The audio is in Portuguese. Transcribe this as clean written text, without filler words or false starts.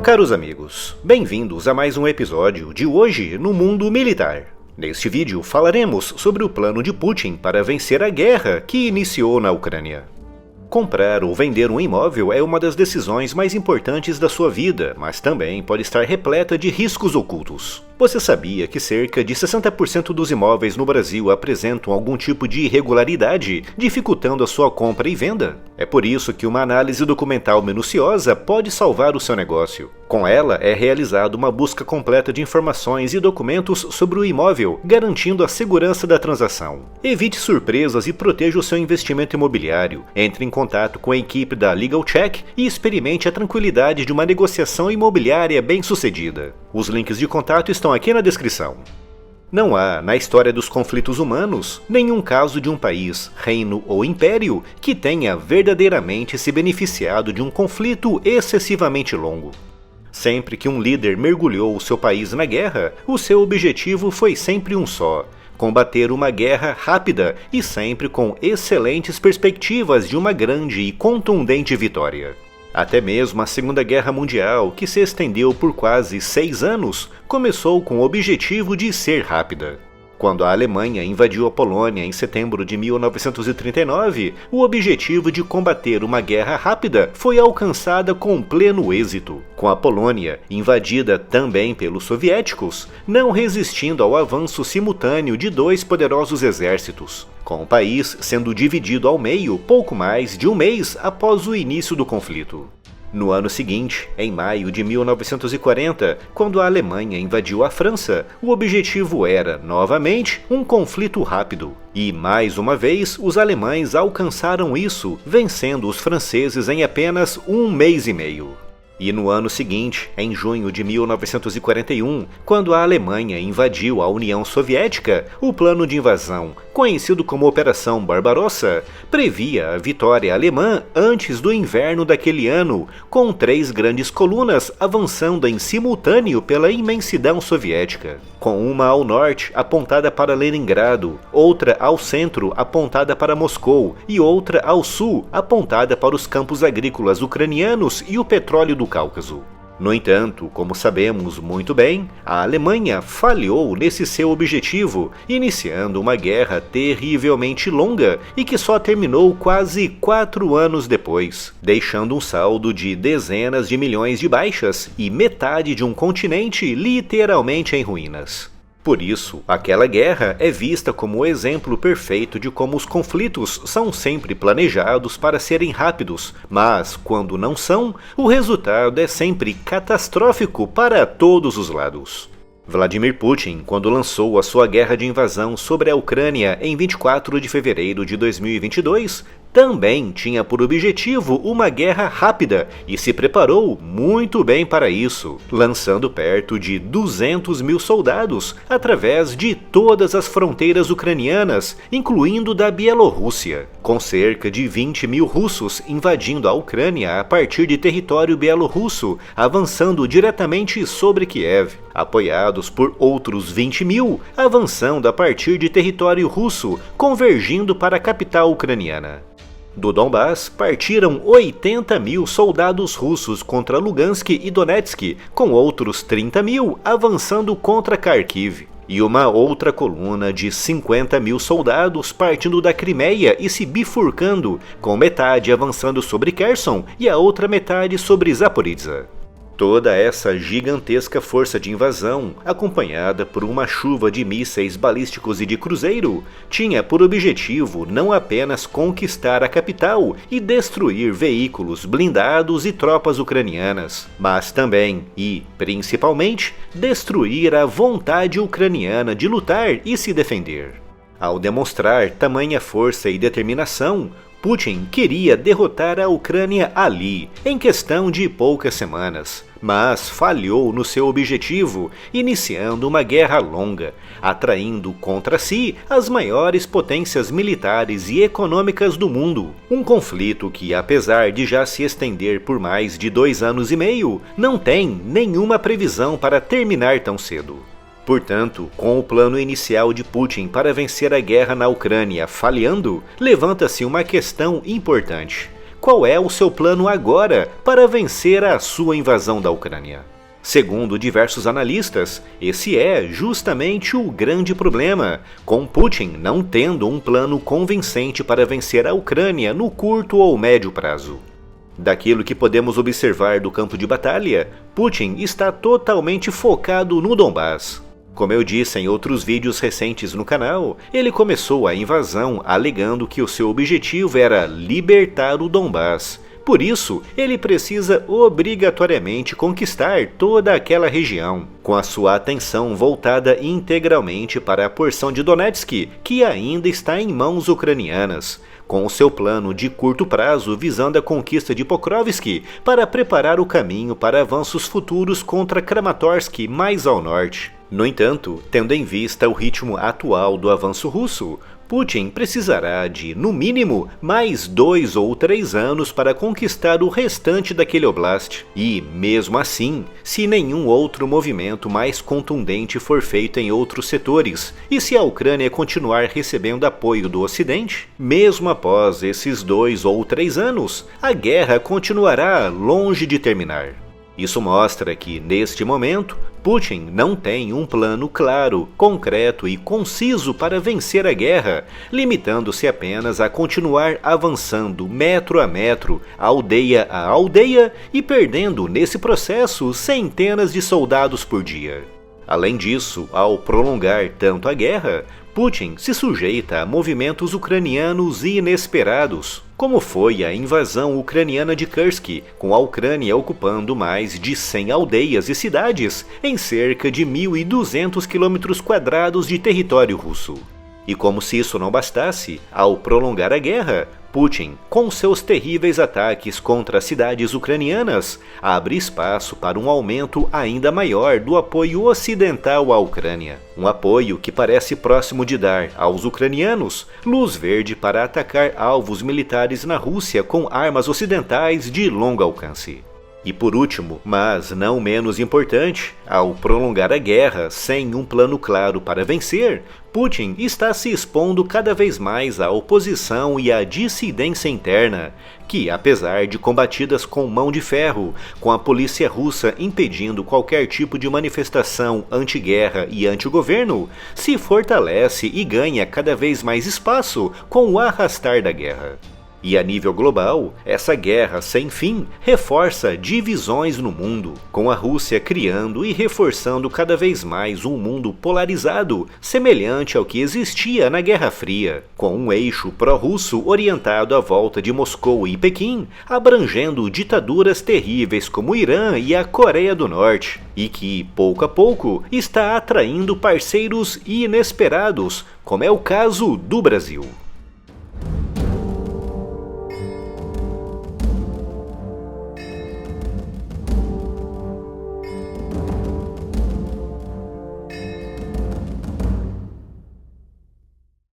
Caros amigos, bem-vindos a mais um episódio de Hoje no Mundo Militar. Neste vídeo falaremos sobre o plano de Putin para vencer a guerra que iniciou na Ucrânia. Comprar ou vender um imóvel é uma das decisões mais importantes da sua vida, mas também pode estar repleta de riscos ocultos. Você sabia que cerca de 60% dos imóveis no Brasil apresentam algum tipo de irregularidade, dificultando a sua compra e venda? É por isso que uma análise documental minuciosa pode salvar o seu negócio. Com ela, é realizada uma busca completa de informações e documentos sobre o imóvel, garantindo a segurança da transação. Evite surpresas e proteja o seu investimento imobiliário. Entre em contato com a equipe da Legal Check e experimente a tranquilidade de uma negociação imobiliária bem-sucedida. Os links de contato estão aqui na descrição. Não há, na história dos conflitos humanos, nenhum caso de um país, reino ou império que tenha verdadeiramente se beneficiado de um conflito excessivamente longo. Sempre que um líder mergulhou o seu país na guerra, o seu objetivo foi sempre um só: combater uma guerra rápida e sempre com excelentes perspectivas de uma grande e contundente vitória. Até mesmo a Segunda Guerra Mundial, que se estendeu por quase 6 anos, começou com o objetivo de ser rápida. Quando a Alemanha invadiu a Polônia em setembro de 1939, o objetivo de combater uma guerra rápida foi alcançado com pleno êxito, com a Polônia, invadida também pelos soviéticos, não resistindo ao avanço simultâneo de dois poderosos exércitos, com o país sendo dividido ao meio pouco mais de um mês após o início do conflito. No ano seguinte, em maio de 1940, quando a Alemanha invadiu a França, o objetivo era, novamente, um conflito rápido. E, mais uma vez, os alemães alcançaram isso, vencendo os franceses em apenas um mês e meio. E no ano seguinte, em junho de 1941, quando a Alemanha invadiu a União Soviética, o plano de invasão, conhecido como Operação Barbarossa, previa a vitória alemã antes do inverno daquele ano, com 3 grandes colunas avançando em simultâneo pela imensidão soviética, com uma ao norte apontada para Leningrado, outra ao centro apontada para Moscou e outra ao sul apontada para os campos agrícolas ucranianos e o petróleo do Cáucaso. No entanto, como sabemos muito bem, a Alemanha falhou nesse seu objetivo, iniciando uma guerra terrivelmente longa e que só terminou quase 4 anos depois, deixando um saldo de dezenas de milhões de baixas e metade de um continente literalmente em ruínas. Por isso, aquela guerra é vista como o exemplo perfeito de como os conflitos são sempre planejados para serem rápidos, mas, quando não são, o resultado é sempre catastrófico para todos os lados. Vladimir Putin, quando lançou a sua guerra de invasão sobre a Ucrânia em 24 de fevereiro de 2022, também tinha por objetivo uma guerra rápida e se preparou muito bem para isso, lançando perto de 200 mil soldados através de todas as fronteiras ucranianas, incluindo da Bielorrússia, com cerca de 20 mil russos invadindo a Ucrânia a partir de território bielorrusso, avançando diretamente sobre Kiev, apoiados por outros 20 mil, avançando a partir de território russo, convergindo para a capital ucraniana. Do Donbás, partiram 80 mil soldados russos contra Lugansk e Donetsk, com outros 30 mil avançando contra Kharkiv, e uma outra coluna de 50 mil soldados partindo da Crimeia e se bifurcando, com metade avançando sobre Kherson e a outra metade sobre Zaporizhzhia. Toda essa gigantesca força de invasão, acompanhada por uma chuva de mísseis balísticos e de cruzeiro, tinha por objetivo não apenas conquistar a capital e destruir veículos blindados e tropas ucranianas, mas também, e principalmente, destruir a vontade ucraniana de lutar e se defender. Ao demonstrar tamanha força e determinação, Putin queria derrotar a Ucrânia ali, em questão de poucas semanas, mas falhou no seu objetivo, iniciando uma guerra longa, atraindo contra si as maiores potências militares e econômicas do mundo. Um conflito que, apesar de já se estender por mais de 2 anos e meio, não tem nenhuma previsão para terminar tão cedo. Portanto, com o plano inicial de Putin para vencer a guerra na Ucrânia falhando, levanta-se uma questão importante. qual é o seu plano agora para vencer a sua invasão da Ucrânia. Segundo diversos analistas, esse é justamente o grande problema, com Putin não tendo um plano convincente para vencer a Ucrânia no curto ou médio prazo. Daquilo que podemos observar do campo de batalha, Putin está totalmente focado no Donbas. Como eu disse em outros vídeos recentes no canal, ele começou a invasão alegando que o seu objetivo era libertar o Donbas. Por isso, ele precisa obrigatoriamente conquistar toda aquela região, com a sua atenção voltada integralmente para a porção de Donetsk, que ainda está em mãos ucranianas, com o seu plano de curto prazo visando a conquista de Pokrovsk para preparar o caminho para avanços futuros contra Kramatorsk mais ao norte. No entanto, tendo em vista o ritmo atual do avanço russo, Putin precisará de, no mínimo, mais 2 ou 3 anos para conquistar o restante daquele oblast. E, mesmo assim, se nenhum outro movimento mais contundente for feito em outros setores, e se a Ucrânia continuar recebendo apoio do Ocidente, mesmo após esses 2 ou 3 anos, a guerra continuará longe de terminar. Isso mostra que, neste momento, Putin não tem um plano claro, concreto e conciso para vencer a guerra, limitando-se apenas a continuar avançando metro a metro, aldeia a aldeia e perdendo nesse processo centenas de soldados por dia. Além disso, ao prolongar tanto a guerra, Putin se sujeita a movimentos ucranianos inesperados, como foi a invasão ucraniana de Kursk, com a Ucrânia ocupando mais de 100 aldeias e cidades em cerca de 1.200 km² de território russo. E como se isso não bastasse, ao prolongar a guerra, Putin, com seus terríveis ataques contra as cidades ucranianas, abre espaço para um aumento ainda maior do apoio ocidental à Ucrânia. Um apoio que parece próximo de dar aos ucranianos luz verde para atacar alvos militares na Rússia com armas ocidentais de longo alcance. E por último, mas não menos importante, ao prolongar a guerra sem um plano claro para vencer, Putin está se expondo cada vez mais à oposição e à dissidência interna, que, apesar de combatidas com mão de ferro, com a polícia russa impedindo qualquer tipo de manifestação anti-guerra e anti-governo, se fortalece e ganha cada vez mais espaço com o arrastar da guerra. E a nível global, essa guerra sem fim reforça divisões no mundo, com a Rússia criando e reforçando cada vez mais um mundo polarizado, semelhante ao que existia na Guerra Fria, com um eixo pró-russo orientado à volta de Moscou e Pequim, abrangendo ditaduras terríveis como o Irã e a Coreia do Norte, e que, pouco a pouco, está atraindo parceiros inesperados, como é o caso do Brasil.